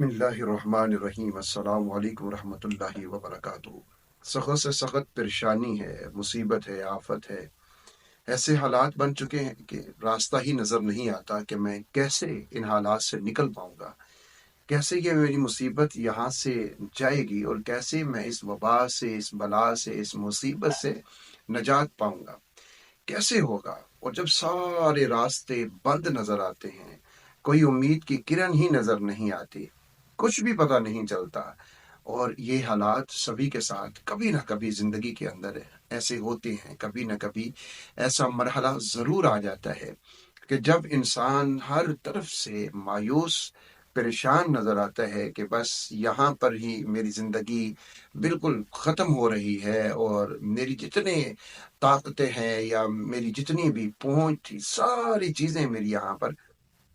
बिस्मिल्लाहिर्रहमानिर्रहीम। अस्सलाम वालेकुम रहमतुल्लाहि व बरकातुहू। सख्त से सख्त परेशानी है, मुसीबत है, आफत है। ऐसे हालात बन चुके हैं कि रास्ता ही नज़र नहीं आता कि मैं कैसे इन हालात से निकल पाऊंगा, कैसे ये मेरी मुसीबत यहाँ से जाएगी और कैसे मैं इस वबा से, इस बला से, इस मुसीबत से नजात पाऊंगा, कैसे होगा। और जब सारे रास्ते बंद नजर आते हैं, कोई उम्मीद की किरण ही नजर नहीं आती, कुछ भी पता नहीं चलता। और ये हालात सभी के साथ कभी ना कभी जिंदगी के अंदर ऐसे होते हैं। कभी ना कभी ऐसा मरहला जरूर आ जाता है कि जब इंसान हर तरफ से मायूस परेशान नजर आता है कि बस यहाँ पर ही मेरी जिंदगी बिल्कुल खत्म हो रही है और मेरी जितने ताकतें हैं या मेरी जितनी भी पहुंच थी, सारी चीजें मेरी यहाँ पर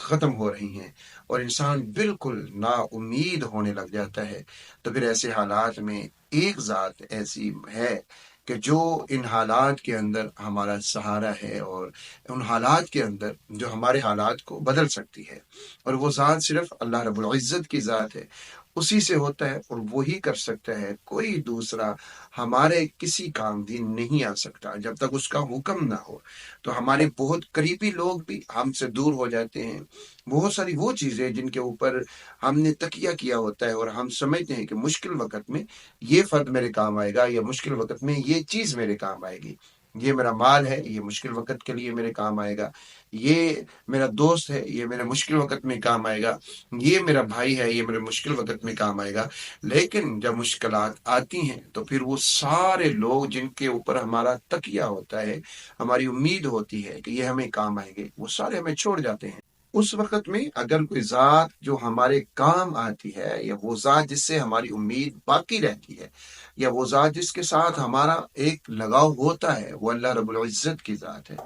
खत्म हो रही हैं और इंसान बिल्कुल ना उम्मीद होने लग जाता है। तो फिर ऐसे हालात में एक ज़ात ऐसी है कि जो इन हालात के अंदर हमारा सहारा है और उन हालात के अंदर जो हमारे हालात को बदल सकती है। और वो ज़ात सिर्फ अल्लाह रब्बुल इज़्ज़त की ज़ात है, उसी से होता है और वही कर सकता है। कोई दूसरा हमारे किसी काम भी नहीं आ सकता जब तक उसका हुक्म ना हो। तो हमारे बहुत करीबी लोग भी हमसे दूर हो जाते हैं। बहुत सारी वो चीज़ें जिनके ऊपर हमने तकिया किया होता है और हम समझते हैं कि मुश्किल वक़्त में ये फ़र्द मेरे काम आएगा या मुश्किल वक़्त में ये चीज़ मेरे काम आएगी। ये मेरा माल है, ये मुश्किल वक़्त के लिए मेरे काम आएगा। ये मेरा दोस्त है, ये मेरे मुश्किल वक़्त में काम आएगा। ये मेरा भाई है, ये मेरे मुश्किल वक़्त में काम आएगा। लेकिन जब मुश्किलात आती हैं तो फिर वो सारे लोग जिनके ऊपर हमारा तकिया होता है, हमारी उम्मीद होती है कि ये हमें काम आएंगे, वो सारे हमें छोड़ जाते हैं। उस वक़्त में अगर कोई ज़ात जो हमारे काम आती है या वो ज़ात जिससे हमारी उम्मीद बाकी रहती है या वो ज़ात जिसके साथ हमारा एक लगाव होता है, वो अल्लाह रब्बुल इज़्ज़त की ज़ात है।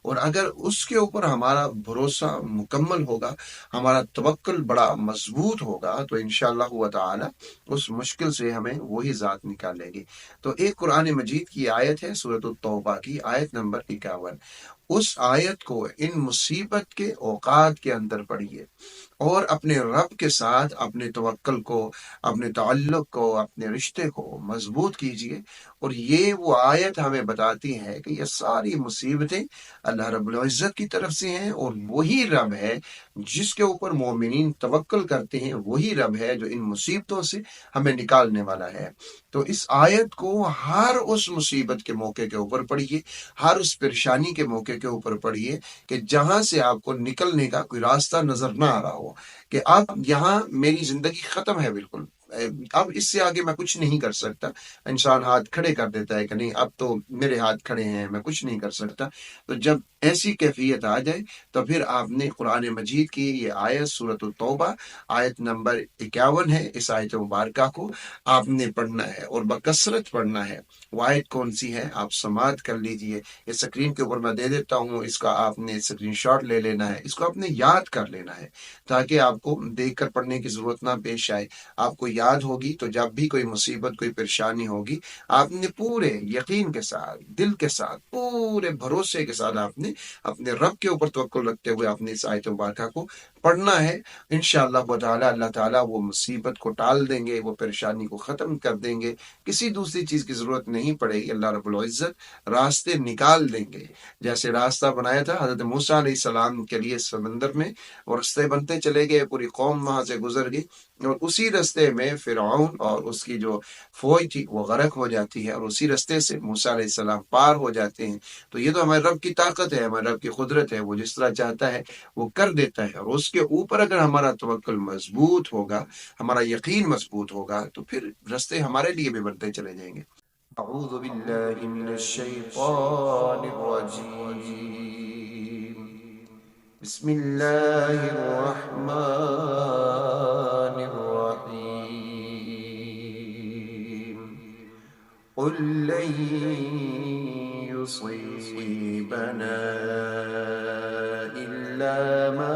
और अगर उसके ऊपर हमारा भरोसा मुकम्मल होगा, हमारा तवक्कुल बड़ा मज़बूत होगा, तो इंशाअल्लाह व तआला उस मुश्किल से हमें वही ज़ात निकालेगी। तो एक कुरान मजीद की आयत है, सूरत तौबा की आयत नंबर 51। उस आयत को इन मुसीबत के औकात के अंदर पढ़िए और अपने रब के साथ अपने तवक्कुल को, अपने ताल्लुक को, अपने रिश्ते को मजबूत कीजिए। और ये वो आयत हमें बताती है कि ये सारी मुसीबतें अल्लाह रब्बुल इज़्ज़त की तरफ से हैं और वही रब है जिसके ऊपर मोमिनीन तवक्कुल करते हैं, वही रब है जो इन मुसीबतों से हमें निकालने वाला है। तो इस आयत को हर उस मुसीबत के मौके के ऊपर पढ़िए, हर उस परेशानी के मौके के ऊपर पढ़िए कि जहां से आपको निकलने का कोई रास्ता नजर ना आ रहा हो, कि अब यहाँ मेरी जिंदगी खत्म है बिल्कुल, अब इससे आगे मैं कुछ नहीं कर सकता। इंसान हाथ खड़े कर देता है कि नहीं, अब तो मेरे हाथ खड़े हैं, मैं कुछ नहीं कर सकता। तो जब ऐसी कैफियत आ जाए तो फिर आपने कुरान मजीद की ये आयत सूरत तौबा आयत नंबर 51 है, इस आयत मुबारका को आपने पढ़ना है और बकसरत पढ़ना है। वो आयत कौन सी है आप समात कर लीजिए, इस स्क्रीन के ऊपर मैं दे देता हूँ, इसका आपने स्क्रीनशॉट ले लेना है, इसको आपने याद कर लेना है ताकि आपको देखकर पढ़ने की जरूरत ना पेश आए। आपको याद होगी तो जब भी कोई मुसीबत, कोई परेशानी होगी, आपने पूरे यकीन के साथ, दिल के साथ, पूरे भरोसे के साथ आपने अपने रब के ऊपर तवक्कुल रखते हुए आपने इस आयत मुबारका को पढ़ना है। इंशाअल्लाह ताला अल्लाह ताला वो मुसीबत को टाल देंगे, वो परेशानी को खत्म कर देंगे। किसी दूसरी चीज की जरूरत नहीं पड़ेगी, अल्लाह रब्बुल इज़्ज़त रास्ते निकाल देंगे। जैसे रास्ता बनाया था हजरत मूसा अलैहिस्सलाम के लिए समंदर में, और रास्ते बनते चले गए, पूरी कौम वहां से गुजर गई और उसी रास्ते में फिरौन और उसकी जो फौज थी वो गरक हो जाती है और उसी रास्ते से मूसा अलैहिस्सलाम पार हो जाते हैं। तो ये तो हमारे रब की ताकत है, हमारे रब की कुदरत है, वो जिस तरह चाहता है वो कर देता है। और उसके ऊपर अगर हमारा तवक्कुल मजबूत होगा, हमारा यकीन मजबूत होगा, तो फिर रास्ते हमारे लिए भी बनते चले जाएंगे। अऊज़ु बिल्लाहि मिनश शैतानिर रजीम। बिस्मिल्लाहिर रहमानिर रहीम। कुल लन युसीबना इल्ला मा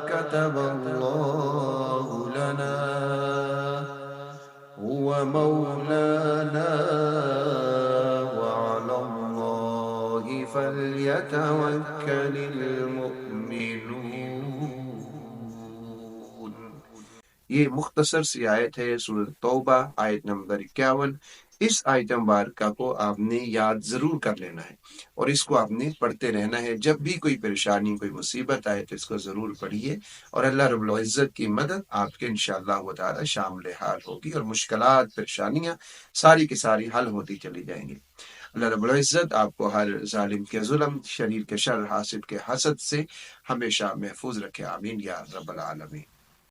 कतबल्लाहु लना हुवा मौलाना वअला अल्लाहि फल्यतवक्कलिल मुमिनून। یہ مختصر سی آیت ہے، سورۃ توبہ آیت نمبر 51۔ اس آیت مبارکہ کو آپ نے یاد ضرور کر لینا ہے اور اس کو آپ نے پڑھتے رہنا ہے۔ جب بھی کوئی پریشانی، کوئی مصیبت آئے تو اس کو ضرور پڑھیے، اور اللہ رب العزت کی مدد آپ کے انشاءاللہ تعالی شامل حال ہوگی، اور مشکلات، پریشانیاں ساری کی ساری حل ہوتی چلی جائیں گی۔ اللہ رب العزت آپ کو ہر ظالم کے ظلم، شریر کے شر، حاسد کے حسد سے ہمیشہ محفوظ رکھے، آمین یا رب العالمین۔